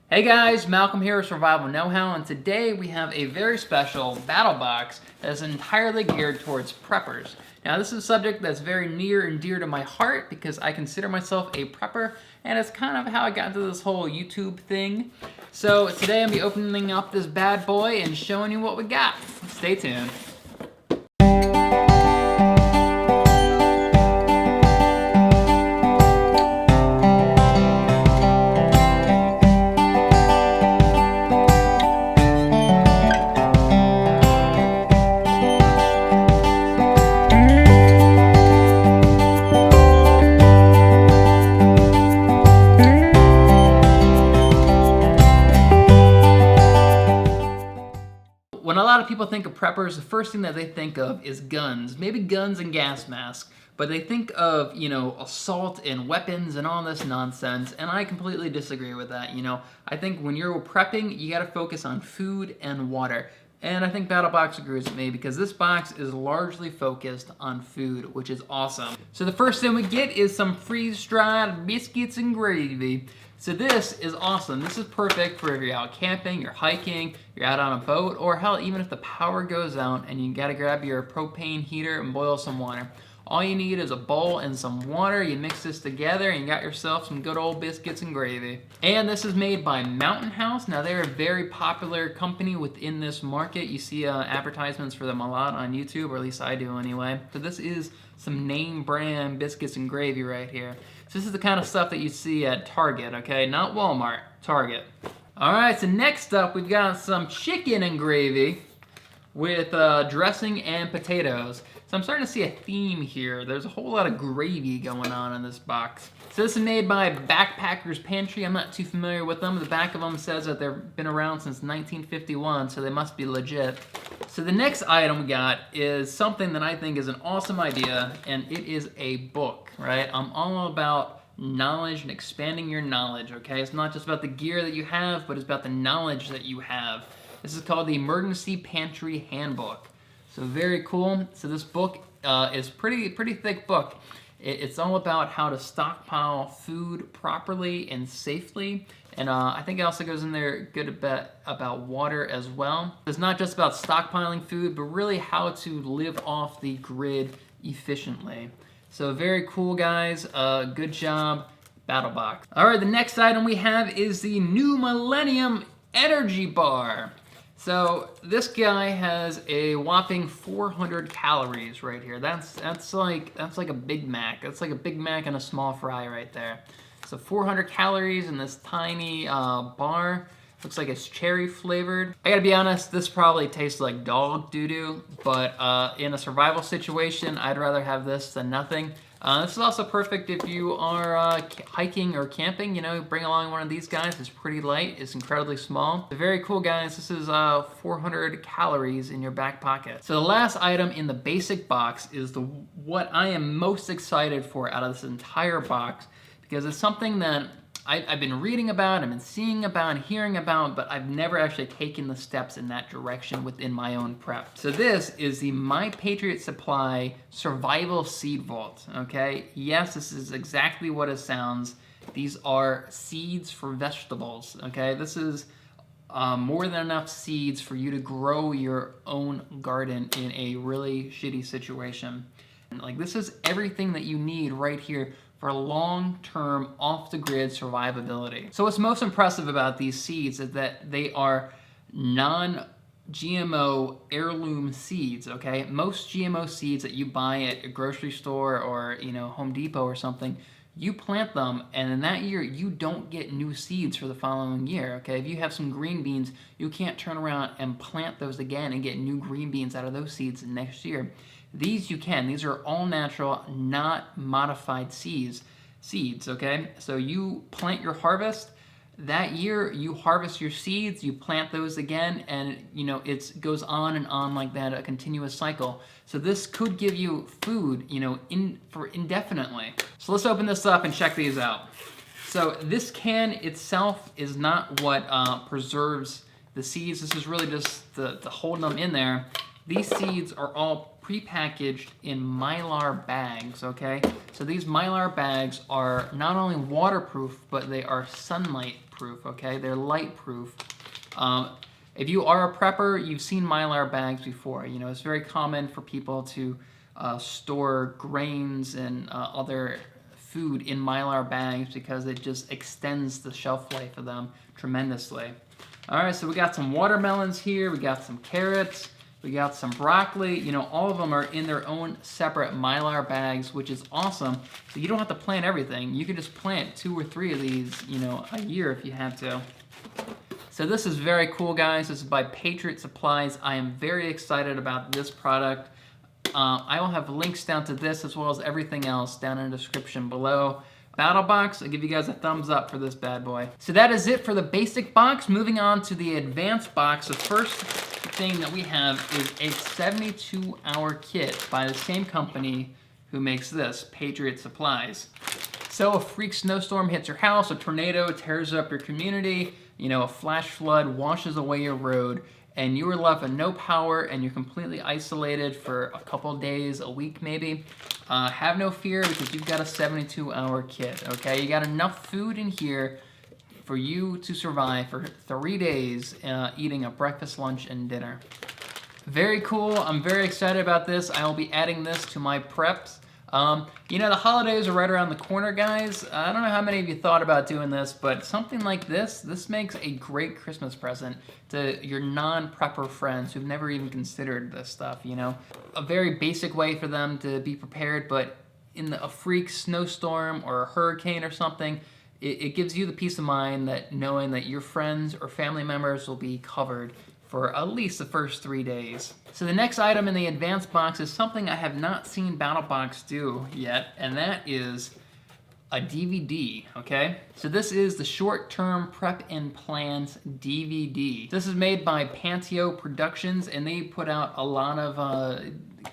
Hey guys, Malcolm here with Survival Know-How, and today we have a very special BattleBox that is entirely geared towards preppers. Now this is a subject that's very near and dear to my heart because I consider myself a prepper, and it's kind of how I got into this whole YouTube thing. So today I'm going to be opening up this bad boy and showing you what we got. Stay tuned. When a lot of people think of preppers, the first thing that they think of is guns. Maybe guns and gas masks, but they think of, assault and weapons and all this nonsense, and I completely disagree with that, I think when you're prepping, you gotta focus on food and water. And I think BattleBox agrees with me because this box is largely focused on food, which is awesome. So the first thing we get is some freeze-dried biscuits and gravy. So this is awesome. This is perfect for if you're out camping, you're hiking, you're out on a boat, or hell, even if the power goes out and you gotta grab your propane heater and boil some water. All you need is a bowl and some water. You mix this together and you got yourself some good old biscuits and gravy. And this is made by Mountain House. Now they're a very popular company within this market. You see advertisements for them a lot on YouTube, or at least I do anyway. So this is some name brand biscuits and gravy right here. So this is the kind of stuff that you see at Target, okay? Not Walmart, Target. All right, so next up we've got some chicken and gravy with dressing and potatoes. So I'm starting to see a theme here. There's a whole lot of gravy going on in this box. So this is made by Backpacker's Pantry. I'm not too familiar with them. The back of them says that they've been around since 1951, so they must be legit. So the next item we got is something that I think is an awesome idea, and it is a book, right? I'm all about knowledge and expanding your knowledge, okay? It's not just about the gear that you have, but it's about the knowledge that you have. This is called the Emergency Pantry Handbook. So very cool. So this book is pretty thick book. It's all about how to stockpile food properly and safely. And I think it also goes in there good a bit about water as well. It's not just about stockpiling food, but really how to live off the grid efficiently. So very cool, guys. Good job, BattleBox. All right, the next item we have is the new Millennium Energy Bar. So this guy has a whopping 400 calories right here. That's like a Big Mac. That's like a Big Mac and a small fry right there. So 400 calories in this tiny bar. Looks like it's cherry flavored. I gotta be honest, this probably tastes like dog doo-doo, but in a survival situation, I'd rather have this than nothing. This is also perfect if you are hiking or camping, bring along one of these guys. It's pretty light, it's incredibly small. Very cool, guys. This is 400 calories in your back pocket. So the last item in the basic box is what I am most excited for out of this entire box, because it's something that I've been reading about, I've been seeing about, and hearing about, but I've never actually taken the steps in that direction within my own prep. So this is the My Patriot Supply Survival Seed Vault, okay? Yes, this is exactly what it sounds. These are seeds for vegetables, okay? This is more than enough seeds for you to grow your own garden in a really shitty situation. And like, this is everything that you need right here for long-term off-the-grid survivability. So what's most impressive about these seeds is that they are non-GMO heirloom seeds, okay? Most GMO seeds that you buy at a grocery store or, Home Depot or something, you plant them, and in that year, you don't get new seeds for the following year, okay? If you have some green beans, you can't turn around and plant those again and get new green beans out of those seeds next year. These you can. These are all natural, not modified seeds, okay? So you plant your harvest. That year, you harvest your seeds, you plant those again, and it goes on and on like that, a continuous cycle. So this could give you food, for indefinitely. So let's open this up and check these out. So this can itself is not what preserves the seeds. This is really just to hold them in there. These seeds are all prepackaged in Mylar bags, okay? So these Mylar bags are not only waterproof, but they are sunlight proof, okay? They're light proof. If you are a prepper, you've seen Mylar bags before. You know, it's very common for people to store grains and other food in Mylar bags because it just extends the shelf life of them tremendously. All right, so we got some watermelons here, we got some carrots, we got some broccoli. You know, all of them are in their own separate Mylar bags, which is awesome. So you don't have to plant everything. You can just plant 2 or 3 of these, you know, a year if you have to. So this is very cool, guys. This is by Patriot Supplies. I am very excited about this product. I will have links down to this as well as everything else down in the description below. BattleBox, I'll give you guys a thumbs up for this bad boy. So that is it for the basic box. Moving on to the advanced box. The first thing that we have is a 72-hour kit by the same company who makes this, Patriot Supplies. So a freak snowstorm hits your house, a tornado tears up your community, you know, a flash flood washes away your road, and you are left with no power and you're completely isolated for a couple days, a week maybe. Have no fear because you've got a 72-hour kit, okay? You got enough food in here for you to survive for 3 days eating a breakfast, lunch, and dinner. Very cool. I'm very excited about this. I will be adding this to my preps. You know, the holidays are right around the corner, guys. I don't know how many of you thought about doing this, but something like this makes a great Christmas present to your non-prepper friends who've never even considered this stuff, you know. A very basic way for them to be prepared, but in a freak snowstorm or a hurricane or something, it gives you the peace of mind that knowing that your friends or family members will be covered for at least the first 3 days. So the next item in the advanced box is something I have not seen BattleBox do yet, and that is a DVD, okay? So this is the Short-Term Prep and Plans DVD. This is made by Panteao Productions, and they put out a lot of,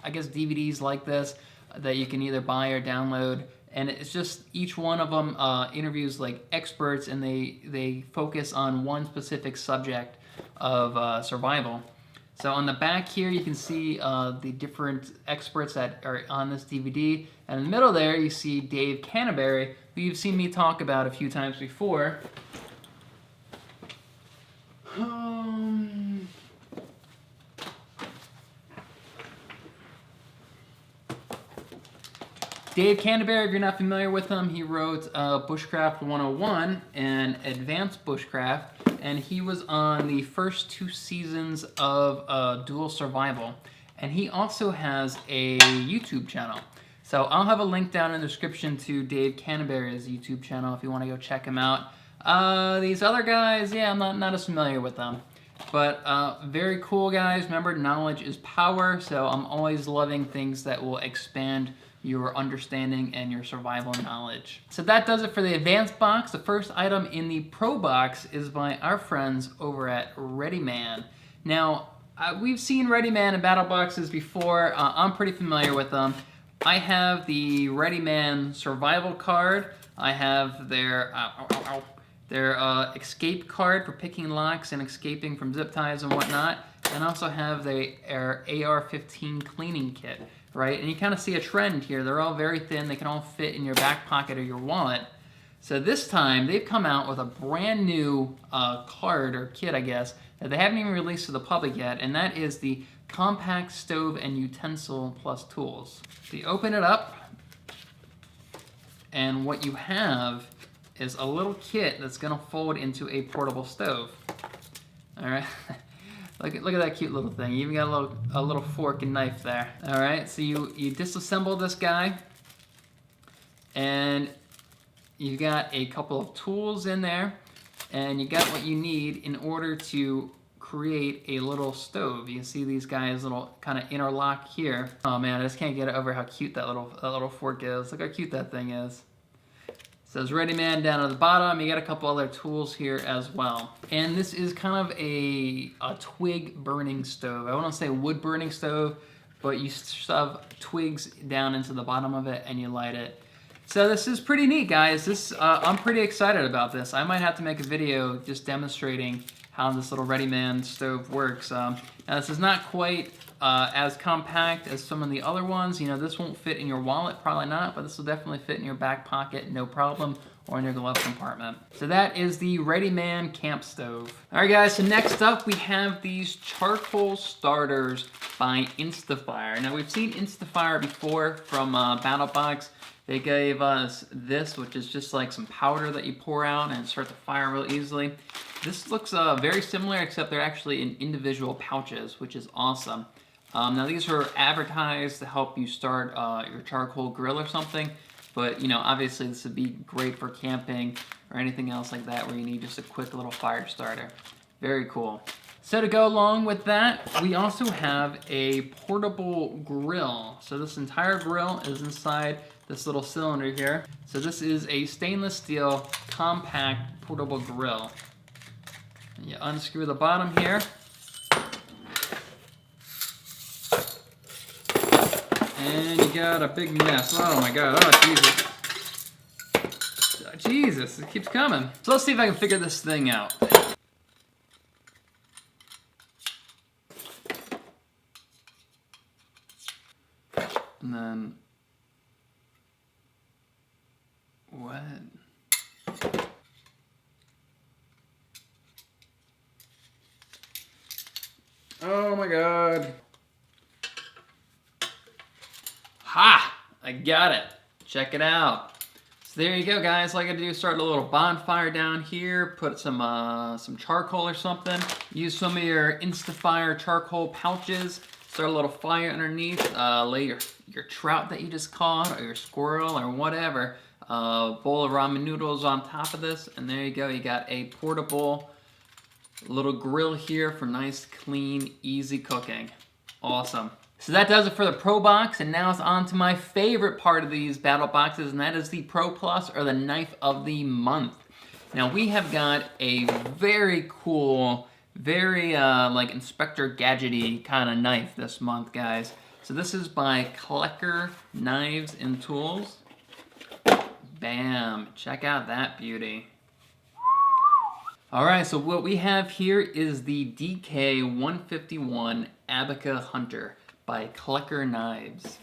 I guess, DVDs like this that you can either buy or download. And it's just each one of them interviews like experts, and they focus on one specific subject of survival. So on the back here, you can see the different experts that are on this DVD. And in the middle there, you see Dave Canterbury, who you've seen me talk about a few times before. Dave Canterbury, if you're not familiar with him, he wrote Bushcraft 101 and Advanced Bushcraft, and he was on the first 2 seasons of Dual Survival. And he also has a YouTube channel. So I'll have a link down in the description to Dave Canterbury's YouTube channel if you want to go check him out. These other guys, yeah, I'm not as familiar with them. But very cool, guys. Remember, knowledge is power, so I'm always loving things that will expand your understanding and your survival knowledge. So that does it for the advanced box. The first item in the pro box is by our friends over at ReadyMan. Now, we've seen ReadyMan and BattleBoxes before. I'm pretty familiar with them. I have the ReadyMan survival card. I have their escape card for picking locks and escaping from zip ties and whatnot. And I also have their AR-15 cleaning kit. Right, and you kind of see a trend here. They're all very thin. They can all fit in your back pocket or your wallet. So this time, they've come out with a brand new card or kit, I guess, that they haven't even released to the public yet, and that is the Compact Stove and Utensil Plus Tools. So you open it up, and what you have is a little kit that's going to fold into a portable stove. All right. Look at that cute little thing. You even got a little fork and knife there. All right, so you disassemble this guy, and you got a couple of tools in there, and you got what you need in order to create a little stove. You can see these guys little kind of interlock here. Oh man, I just can't get over how cute that little fork is. Look how cute that thing is. It says ReadyMan down at the bottom. You got a couple other tools here as well. And this is kind of a twig burning stove. I wouldn't say wood burning stove, but you shove twigs down into the bottom of it and you light it. So this is pretty neat, guys. I'm pretty excited about this. I might have to make a video just demonstrating how this little ReadyMan stove works. Now this is not quite as compact as some of the other ones. You know, this won't fit in your wallet, probably not, but this will definitely fit in your back pocket, no problem, or in your glove compartment. So that is the ReadyMan camp stove. All right guys, so next up we have these charcoal starters by Instafire. Now we've seen Instafire before from BattleBox. They gave us this, which is just like some powder that you pour out and start the fire real easily. This looks very similar, except they're actually in individual pouches, which is awesome. Now these are advertised to help you start your charcoal grill or something, but you know, obviously this would be great for camping or anything else like that where you need just a quick little fire starter. Very cool. So to go along with that, we also have a portable grill. So this entire grill is inside this little cylinder here. So this is a stainless steel compact portable grill. And you unscrew the bottom here. And you got a big mess. Oh my God, oh Jesus. Jesus, it keeps coming. So let's see if I can figure this thing out. And then, what? Oh my God. Ha! I got it. Check it out. So there you go, guys. All I gotta do is start a little bonfire down here, put some charcoal or something. Use some of your Instafire charcoal pouches. Start a little fire underneath. Lay your trout that you just caught, or your squirrel, or whatever. Bowl of ramen noodles on top of this, and there you go. You got a portable little grill here for nice, clean, easy cooking. Awesome. So that does it for the Pro Box, and now it's on to my favorite part of these battle boxes, and that is the Pro Plus, or the Knife of the Month. Now we have got a very cool, very like Inspector Gadgety kind of knife this month, guys. So this is by Klecker Knives and Tools. Bam! Check out that beauty. All right, so what we have here is the DK151 Abiqua Hunter by Klecker Knives.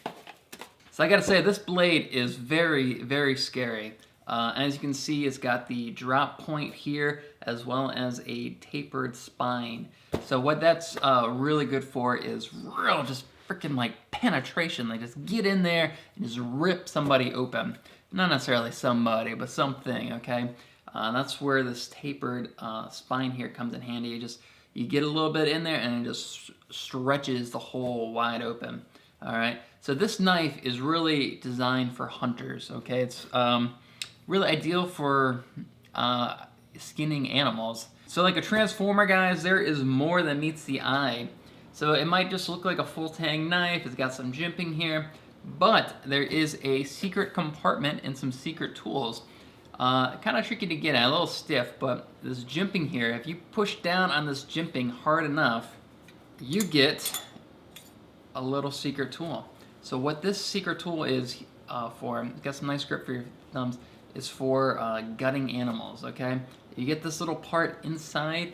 So I gotta say, this blade is very, very scary. As you can see, it's got the drop point here, as well as a tapered spine. So what that's really good for is real, just freaking like penetration. Like just get in there and just rip somebody open. Not necessarily somebody, but something, okay? That's where this tapered spine here comes in handy. You get a little bit in there and it just stretches the hole wide open. All right, so this knife is really designed for hunters, okay? It's really ideal for skinning animals. So like a transformer, guys, there is more than meets the eye. So it might just look like a full tang knife. It's got some jimping here, but there is a secret compartment and some secret tools. Kind of tricky to get at, a little stiff, but this jimping here, if you push down on this jimping hard enough, you get a little secret tool. So what this secret tool is for, it's got some nice grip for your thumbs, is for gutting animals, okay? You get this little part inside,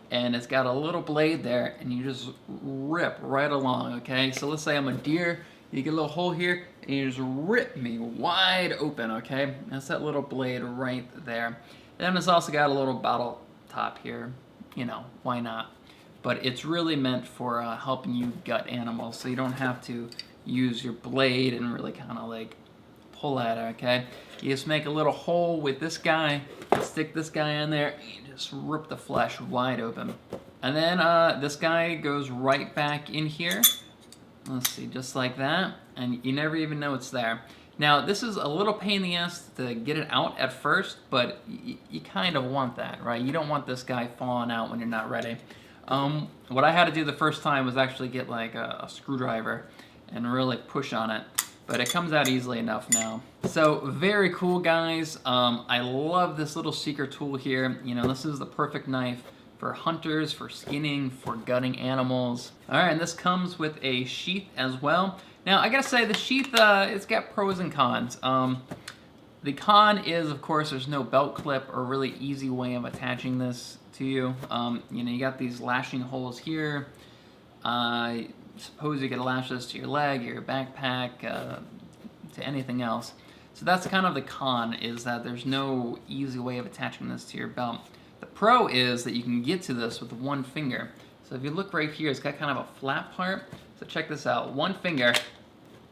and it's got a little blade there, and you just rip right along, okay? So let's say I'm a deer, you get a little hole here, and you just rip me wide open, okay? That's that little blade right there. Then it's also got a little bottle top here, you know, why not? But it's really meant for helping you gut animals, so you don't have to use your blade and really kind of like pull at it, okay? You just make a little hole with this guy, stick this guy in there, and you just rip the flesh wide open. And then this guy goes right back in here. Let's see, just like that, and you never even know it's there. Now, this is a little pain in the ass to get it out at first, but you kind of want that, right? You don't want this guy falling out when you're not ready. What I had to do the first time was actually get like a screwdriver and really push on it, but it comes out easily enough now. So very cool, guys. I love this little secret tool here. You know, this is the perfect knife for hunters, for skinning, for gutting animals. All right, and this comes with a sheath as well. Now, I gotta say, the sheath, it's got pros and cons. The con is, of course, there's no belt clip or really easy way of attaching this to you. You know, you got these lashing holes here. Suppose you could lash this to your leg, your backpack, to anything else. So that's kind of the con, is that there's no easy way of attaching this to your belt. The pro is that you can get to this with one finger. So if you look right here, it's got kind of a flat part. So check this out, one finger,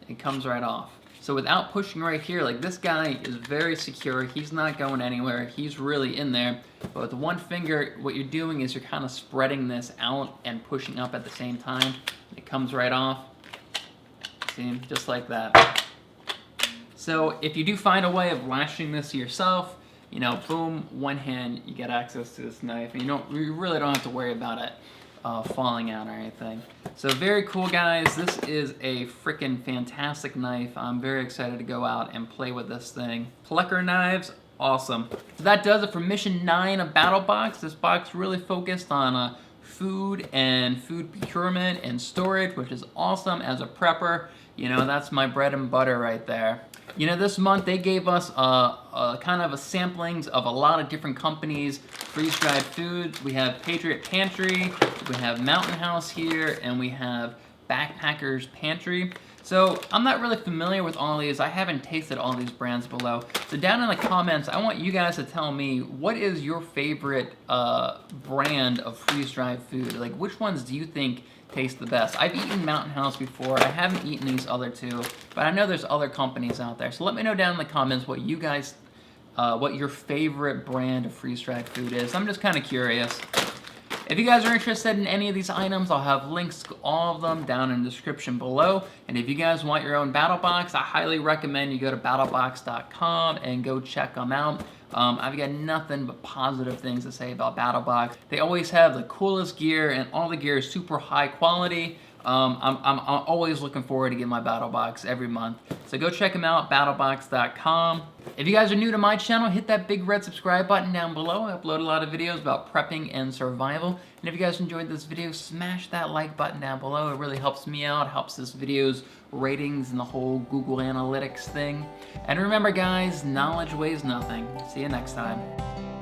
it comes right off. So without pushing right here, like this guy is very secure, he's not going anywhere, he's really in there. But with the one finger, what you're doing is you're kind of spreading this out and pushing up at the same time. It comes right off, see, just like that. So if you do find a way of lashing this yourself, you know, boom, one hand, you get access to this knife, and you really don't have to worry about it falling out or anything. So very cool, guys. This is a freaking fantastic knife. I'm very excited to go out and play with this thing. Klecker knives, awesome. So that does it for Mission 9 of BattleBox. This box really focused on food and food procurement and storage, which is awesome as a prepper. You know, that's my bread and butter right there. You know, this month they gave us kind of a samplings of a lot of different companies' freeze-dried foods. We have Patriot Pantry, we have Mountain House here, and we have Backpackers Pantry. So I'm not really familiar with all these. I haven't tasted all these brands below. So down in the comments, I want you guys to tell me, what is your favorite brand of freeze-dried food? Like, which ones do you think taste the best? I've eaten Mountain House before. I haven't eaten these other two, but I know there's other companies out there. So let me know down in the comments what you guys, what your favorite brand of freeze-dried food is. I'm just kind of curious. If you guys are interested in any of these items, I'll have links to all of them down in the description below. And if you guys want your own BattleBox, I highly recommend you go to battlebox.com and go check them out. I've got nothing but positive things to say about BattleBox. They always have the coolest gear, and all the gear is super high quality. I'm always looking forward to getting my BattleBox every month. So go check them out, battlebox.com. If you guys are new to my channel, hit that big red subscribe button down below. I upload a lot of videos about prepping and survival. And if you guys enjoyed this video, smash that like button down below. It really helps me out, helps this video's ratings and the whole Google Analytics thing. And remember, guys, knowledge weighs nothing. See you next time.